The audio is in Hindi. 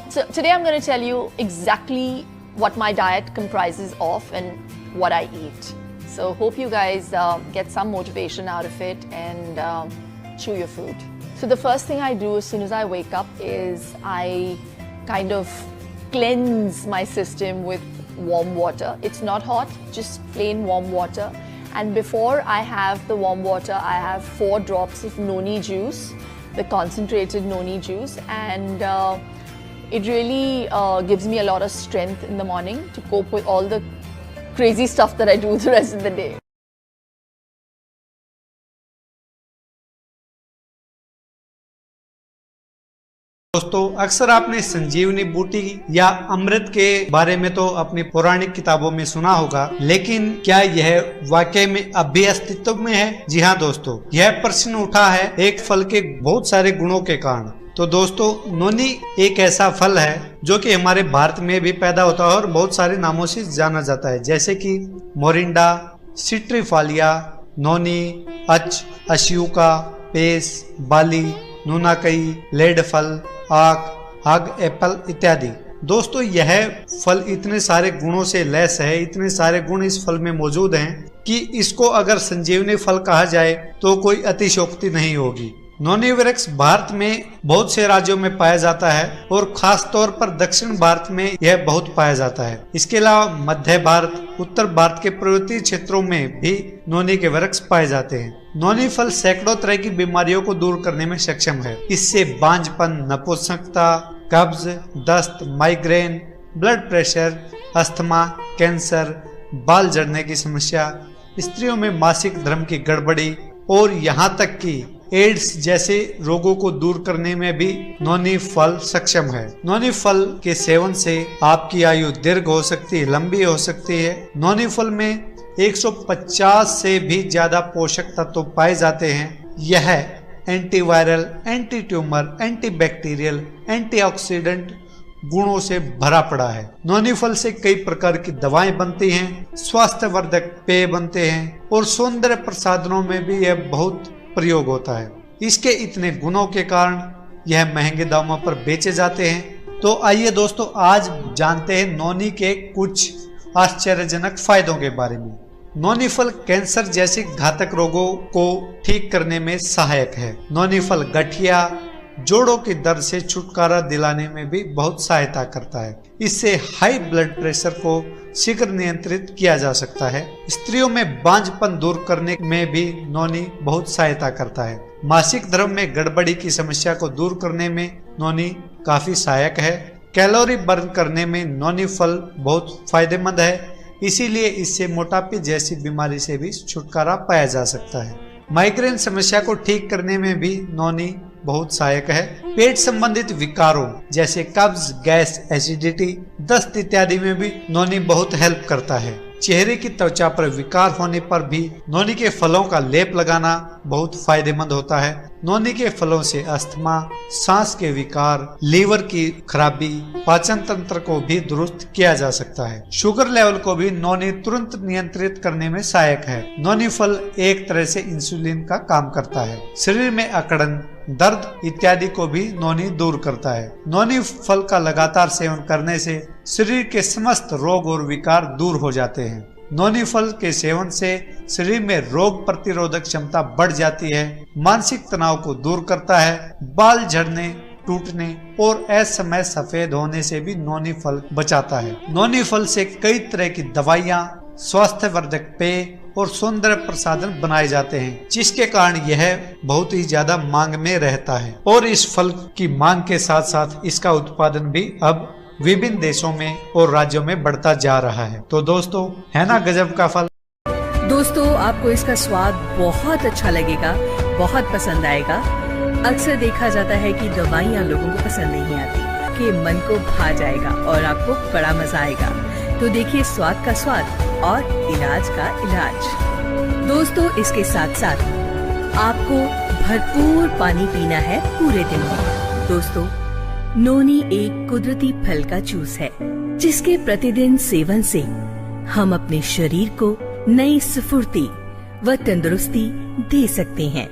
So today I'm going to tell you exactly what my diet comprises of and what I eat. So hope you guys get some motivation out of it and chew your food. So the first thing I do as soon as I wake up is I kind of cleanse my system with warm water. It's not hot, just plain warm water. And before I have the warm water, I have 4 drops of noni juice, the concentrated noni juice, and it really gives me a lot of strength in the morning to cope with all the crazy stuff that I do the rest of the day. दोस्तों, अक्सर आपने संजीवनी बूटी या अमृत के बारे में तो अपनी पौराणिक किताबों में सुना होगा, लेकिन क्या यह वाकई में अब भी अस्तित्व में है? जी हाँ दोस्तों, यह प्रश्न उठा है एक फल के बहुत सारे गुणों के कारण। तो दोस्तों, नोनी एक ऐसा फल है जो कि हमारे भारत में भी पैदा होता है और बहुत सारे नामों से जाना जाता है, जैसे कि मोरिंडा, सिट्रीफालिया, नोनी, अश्यूका, पेस, बाली, नूनाकई, लेड फल, आक, आग एप्पल इत्यादि। दोस्तों, यह फल इतने सारे गुणों से लैस है, इतने सारे गुण इस फल में मौजूद हैं कि इसको अगर संजीवनी फल कहा जाए तो कोई अतिशयोक्ति नहीं होगी। नोनी वृक्ष भारत में बहुत से राज्यों में पाया जाता है और खास तौर पर दक्षिण भारत में यह बहुत पाया जाता है। इसके अलावा मध्य भारत, उत्तर भारत के पर्वतीय क्षेत्रों में भी नोनी के वृक्ष पाए जाते हैं। नोनी फल सैकड़ों तरह की बीमारियों को दूर करने में सक्षम है। इससे बांझपन, नपुंसकता, कब्ज, दस्त, migraine, blood pressure, asthma, cancer, बाल झड़ने की समस्या, स्त्रियों में मासिक धर्म की गड़बड़ी और यहाँ तक कि एड्स जैसे रोगों को दूर करने में भी नोनी फल सक्षम है। नोनी फल के सेवन से आपकी आयु दीर्घ हो सकती है, लंबी हो सकती है। नोनी फल में 150 से भी ज्यादा पोषक तत्व पाए जाते हैं। यह antiviral, anti tumour, antibacterial, antioxidant गुणों से भरा पड़ा है। नोनी फल से कई प्रकार की दवाएं बनती हैं, स्वास्थ्यवर्धक पेय बनते हैं और सौंदर्य प्रसाधनों में भी यह बहुत प्रयोग होता है। इसके इतने गुणों के कारण यह महंगे दामों पर बेचे जाते हैं। तो आइए दोस्तों, आज जानते हैं नोनी के कुछ आश्चर्यजनक फायदों के बारे में। नोनी फल कैंसर जैसे घातक रोगों को ठीक करने में सहायक है। नोनी फल गठिया, जोड़ों की दर्द से छुटकारा दिलाने में भी बहुत सहायता करता है। इससे हाई ब्लड प्रेशर को शीघ्र नियंत्रित किया जा सकता है। स्त्रियों में बांझपन दूर करने में भी नोनी बहुत सहायता करता है। मासिक धर्म में गड़बड़ी की समस्या को दूर करने में नोनी काफी सहायक है। कैलोरी बर्न करने में नोनी फल बहुत फायदेमंद है, इसीलिए इससे मोटापे जैसी बीमारी से भी छुटकारा पाया जा सकता है। माइग्रेन समस्या को ठीक करने में भी नोनी बहुत सहायक है। पेट संबंधित विकारों जैसे कब्ज, गैस, एसिडिटी, दस्त इत्यादि में भी नोनी बहुत हेल्प करता है। चेहरे की त्वचा पर विकार होने पर भी नोनी के फलों का लेप लगाना बहुत फायदेमंद होता है। नोनी के फलों से अस्थमा, सांस के विकार, लीवर की खराबी, पाचन तंत्र को भी दुरुस्त किया जा सकता है। शुगर लेवल को भी नोनी तुरंत नियंत्रित करने में सहायक है। नोनी फल एक तरह से इंसुलिन का काम करता है। शरीर में अकड़न, दर्द इत्यादि को भी नोनी दूर करता है। नोनी फल का लगातार सेवन करने से शरीर के समस्त रोग और विकार दूर हो जाते हैं। नोनी फल के सेवन से शरीर में रोग प्रतिरोधक क्षमता बढ़ जाती है, मानसिक तनाव को दूर करता है, बाल झड़ने, टूटने और असमय सफेद होने से भी नोनी फल बचाता है। नोनी फल से कई तरह की दवाइयाँ, स्वास्थ्यवर्धक पेय और सौंदर्य प्रसाधन बनाए जाते हैं, जिसके कारण यह बहुत ही ज्यादा मांग में रहता है। और इस फल की मांग के साथ साथ इसका उत्पादन भी अब विभिन्न देशों में और राज्यों में बढ़ता जा रहा है। तो दोस्तों, है ना गजब का फल। दोस्तों, आपको इसका स्वाद बहुत अच्छा लगेगा, बहुत पसंद आएगा। अक्सर देखा जाता है कि दवाइयाँ लोगों को पसंद नहीं आती, कि मन को भा जाएगा और आपको बड़ा मजा आएगा। तो देखिए स्वाद का स्वाद और इलाज का इलाज। दोस्तों, इसके साथ साथ आपको भरपूर पानी पीना है पूरे दिन में। दोस्तों, नोनी एक कुदरती फल का जूस है, जिसके प्रतिदिन सेवन से हम अपने शरीर को नई स्फूर्ति व तंदुरुस्ती दे सकते हैं।